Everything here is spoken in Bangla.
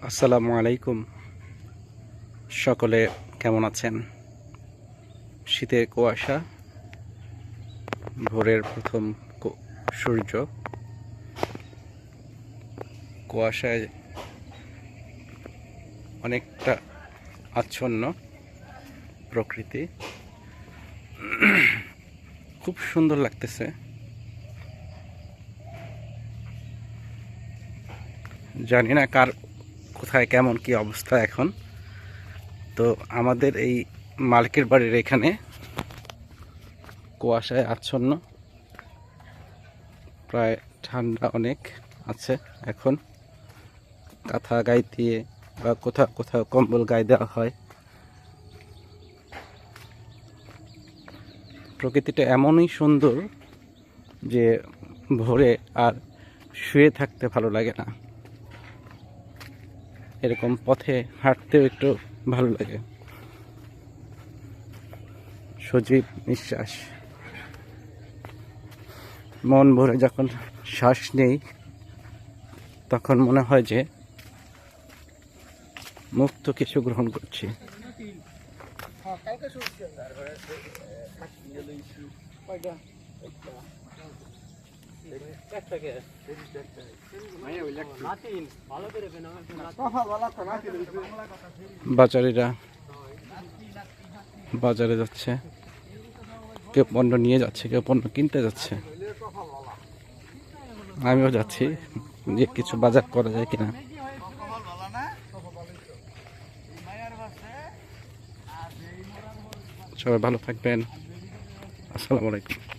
আসসালামু আলাইকুম। সকলে কেমন আছেন? শীতের কুয়াশা, ভোরের প্রথম সূর্য, কুয়াশায় অনেকটা আচ্ছন্ন প্রকৃতি, খুব সুন্দর লাগতেছে। জানি না কার কোথায় কেমন কি অবস্থা এখন। তো আমাদের এই মালিকের বাড়ির এখানে কুয়াশায় আচ্ছন্ন, প্রায় ঠান্ডা অনেক আছে এখন। কাঁথা গায়ে দিয়ে বা কোথাও কোথাও কম্বল গায়ে দেওয়া হয়। প্রকৃতিটা এমনই সুন্দর যে ভোরে আর শুয়ে থাকতে ভালো লাগে না, এরকম পথে হাঁটতেও একটু ভালো লাগে। সজীব নিঃশ্বাস, মন ভরে যখন শ্বাস নেই তখন মনে হয় যে মুক্ত কিছু গ্রহণ করছি। বাজারিরা বাজারে যাচ্ছে, কেউ পণ্য নিয়ে যাচ্ছে, কেউ পণ্য কিনতে যাচ্ছে। আমিও যাচ্ছি যে কিছু বাজার করা যায় কিনা। সবাই ভালো থাকবেন। আসসালামু আলাইকুম।